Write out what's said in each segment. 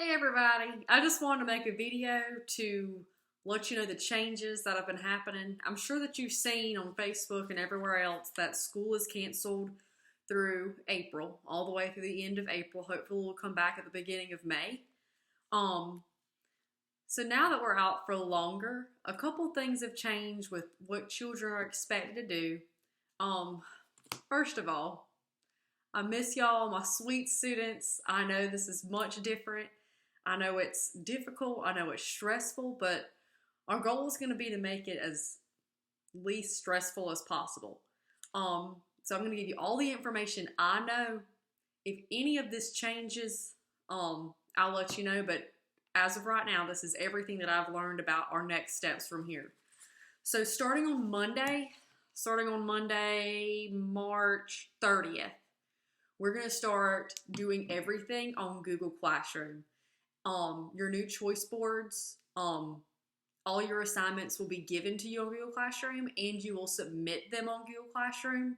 Hey everybody, I just wanted to make a video to let you know the changes that have been happening. I'm sure that you've seen on Facebook and everywhere else that school is canceled through April, all the way through the end of April. Hopefully we'll come back at the beginning of May. Um, so now that we're out for longer, a couple things have changed with what children are expected to do. Um, First of all, I miss y'all, my sweet students. I know this is much different. I know it's difficult. I know it's stressful, but our goal is going to be to make it as least stressful as possible. So I'm going to give you all the information I know. If any of this changes, I'll let you know. But as of right now, this is everything that I've learned about our next steps from here. So starting on Monday, March 30th, we're going to start doing everything on Google Classroom. Your new choice boards, all your assignments will be given to you on Google Classroom and you will submit them on Google Classroom.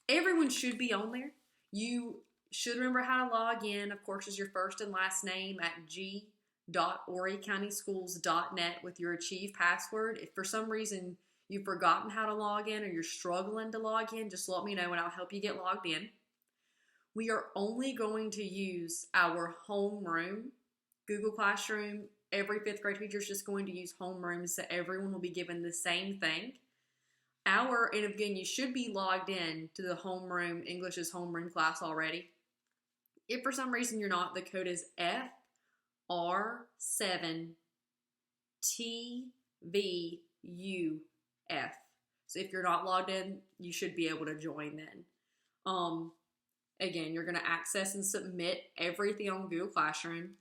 Everyone should be on there. You should remember how to log in. Of course, is your first and last name at g.horrycountyschools.net with your Achieve password. If for some reason you've forgotten how to log in or you're struggling to log in, just let me know and I'll help you get logged in. We are only going to use our homeroom. Google Classroom, every fifth grade teacher is just going to use homeroom, so everyone will be given the same thing. And again, you should be logged in to the homeroom, English's homeroom class already. If for some reason you're not, the code is FR7TVUF. So if you're not logged in, you should be able to join then. Again, you're going to access and submit everything on Google Classroom.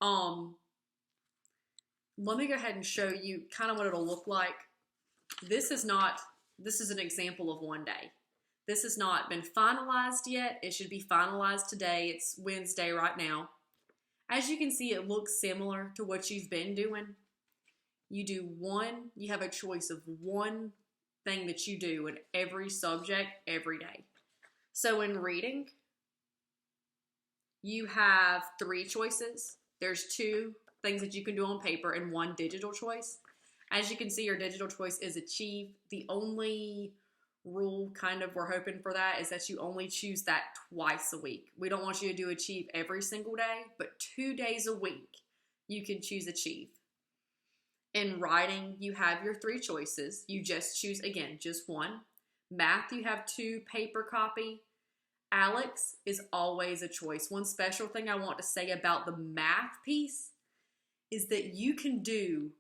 Let me go ahead and show you kind of what it'll look like. This is an example of one day. This has not been finalized yet. It should be finalized today. It's Wednesday right now. As you can see, it looks similar to what you've been doing. You have a choice of one thing that you do in every subject every day. So in reading, you have 3 choices. There's 2 things that you can do on paper and 1 digital choice. As you can see, your digital choice is Achieve. The only rule we're hoping for that is that you only choose that twice a week. We don't want you to do Achieve every single day, but 2 days a week you can choose Achieve. In writing, you have your 3 choices. You just choose, again, just 1. Math, you have 2 paper copy. ALEKS is always a choice. One special thing I want to say about the math piece is that you can do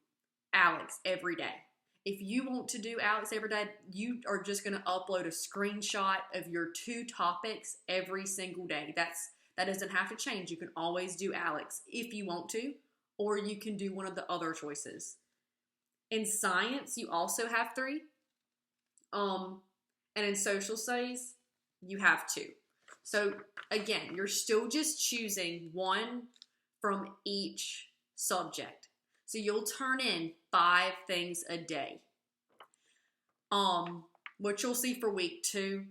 ALEKS every day. If you want to do ALEKS every day, you are just going to upload a screenshot of your 2 topics every single day. That doesn't have to change. You can always do ALEKS if you want to, or you can do one of the other choices. In science, you also have 3. And in social studies, you have 2. So again, you're still just choosing 1 from each subject. So you'll turn in 5 things a day. What you'll see for week 2,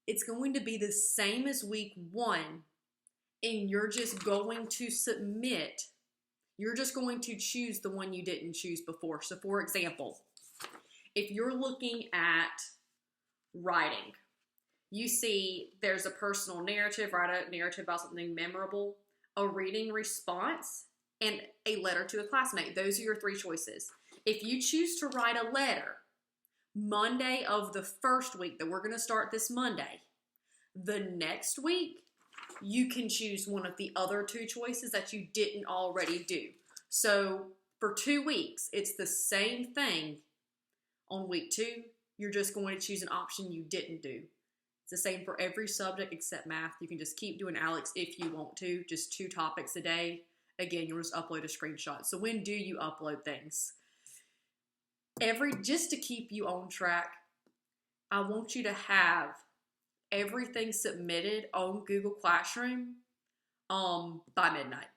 it's going to be the same as week 1, and you're just going to submit. You're just going to choose the one you didn't choose before. So for example, if you're looking at writing, you see there's a personal narrative, write a narrative about something memorable, a reading response, and a letter to a classmate. Those are your 3 choices. If you choose to write a letter Monday of the first week that we're going to start this Monday, the next week you can choose one of the other 2 choices that you didn't already do. So for 2 weeks, it's the same thing. On week 2, you're just going to choose an option you didn't do. It's the same for every subject except math. You can just keep doing ALEKS if you want to, just 2 topics a day. Again, you'll just upload a screenshot. So when do you upload things? Just to keep you on track, I want you to have everything submitted on Google Classroom by midnight.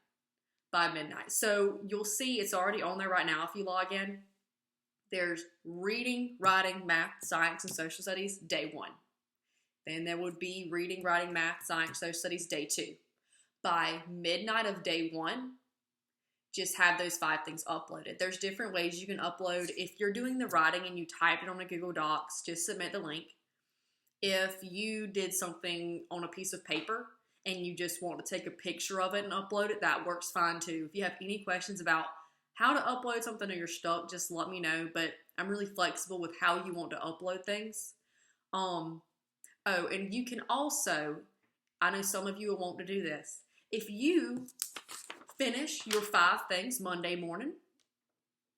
So you'll see it's already on there right now if you log in. There's reading, writing, math, science, and social studies, day 1. Then there would be reading, writing, math, science, social studies, day 2. by midnight of day one, just have those 5 things uploaded. There's different ways you can upload. If you're doing the writing and you type it on a Google Docs, just submit the link. If you did something on a piece of paper and you just want to take a picture of it and upload it, that works fine too. If you have any questions about how to upload something or you're stuck, just let me know. But I'm really flexible with how you want to upload things. Oh, and you can also, I know some of you will want to do this. If you finish your 5 things Monday morning,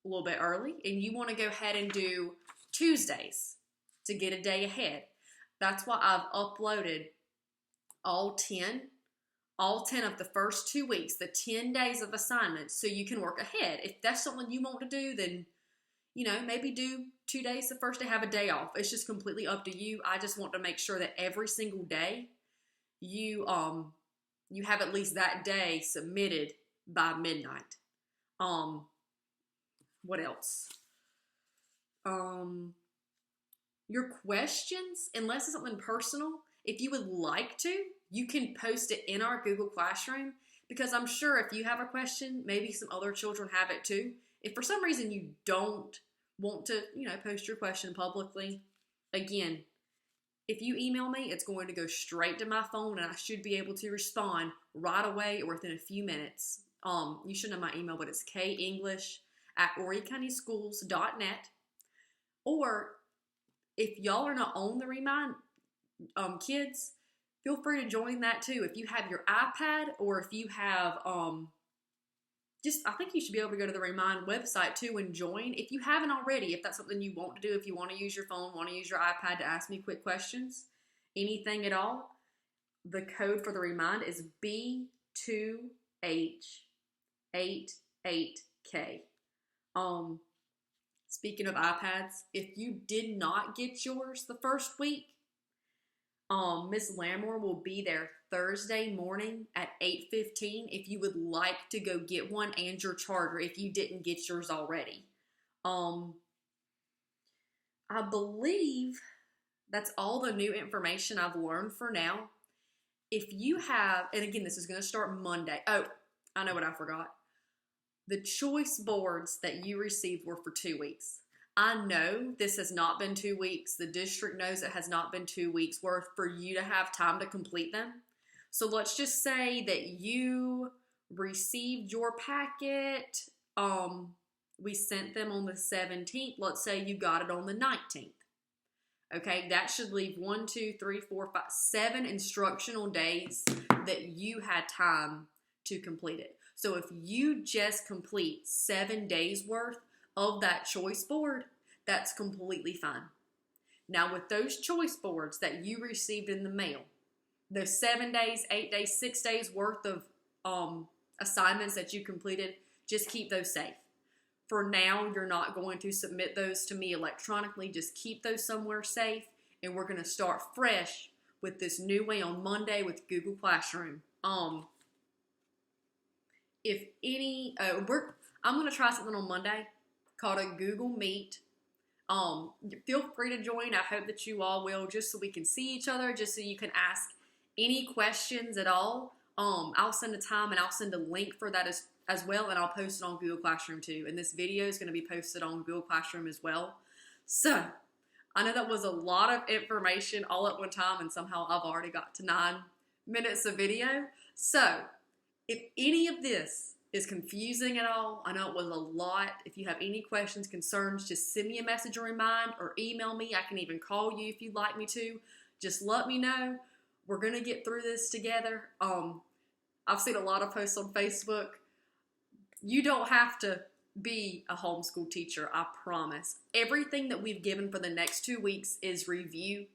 a little bit early, and you want to go ahead and do Tuesdays to get a day ahead, that's why I've uploaded all 10 of the first 2 weeks, the 10 days of assignments, so you can work ahead. If that's something you want to do, then, maybe do 2 days the first day, have a day off. It's just completely up to you. I just want to make sure that every single day you have at least that day submitted by midnight. What else? Your questions, unless it's something personal, if you would like to, you can post it in our Google Classroom, because I'm sure if you have a question, maybe some other children have it too. If for some reason you don't want to, post your question publicly, again, if you email me, it's going to go straight to my phone and I should be able to respond right away or within a few minutes. You should know my email, but it's kenglish@horrycountyschools.net. Or if y'all are not on the Remind Kids, feel free to join that too. If you have your iPad, or if you have, I think you should be able to go to the Remind website too and join. If you haven't already, if that's something you want to do, if you want to use your phone, want to use your iPad to ask me quick questions, anything at all, the code for the Remind is B2H88K. Speaking of iPads, if you did not get yours the first week, Miss Lamore will be there Thursday morning at 8:15 if you would like to go get one, and your charger if you didn't get yours already. I believe that's all the new information I've learned for now. If you have, and again, this is going to start Monday. Oh, I know what I forgot. The choice boards that you received were for 2 weeks. I know this has not been 2 weeks. The district knows it has not been 2 weeks worth for you to have time to complete them. So let's just say that you received your packet. We sent them on the 17th. Let's say you got it on the 19th. Okay, that should leave 7 instructional days that you had time to complete it. So if you just complete 7 days worth of that choice board, that's completely fine. Now with those choice boards that you received in the mail, those 7 days, 8 days, 6 days worth of assignments that you completed, just keep those safe. For now, you're not going to submit those to me electronically. Just keep those somewhere safe, and we're going to start fresh with this new way on Monday with Google Classroom. I'm going to try something on Monday called a Google Meet. Feel free to join. I hope that you all will, just so we can see each other, just so you can ask any questions at all. I'll send a time and I'll send a link for that as well, and I'll post it on Google Classroom too. And this video is going to be posted on Google Classroom as well. So, I know that was a lot of information all at one time, and somehow I've already got to 9 minutes of video. So, if any of this is confusing at all, I know it was a lot. If you have any questions, concerns, just send me a message or remind, or email me. I can even call you if you'd like me to. Just let me know. We're going to get through this together. I've seen a lot of posts on Facebook. You don't have to be a homeschool teacher, I promise. Everything that we've given for the next 2 weeks is review.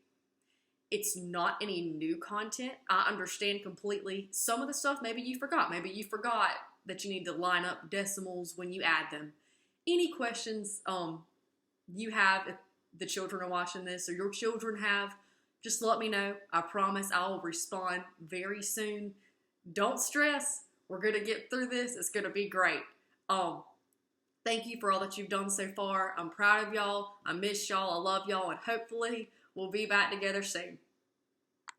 It's not any new content. I understand completely. Some of the stuff maybe you forgot. Maybe you forgot that you need to line up decimals when you add them. Any questions you have, if the children are watching this or your children have, just let me know. I promise I will respond very soon. Don't stress. We're going to get through this. It's going to be great. Thank you for all that you've done so far. I'm proud of y'all. I miss y'all. I love y'all. And hopefully we'll be back together soon.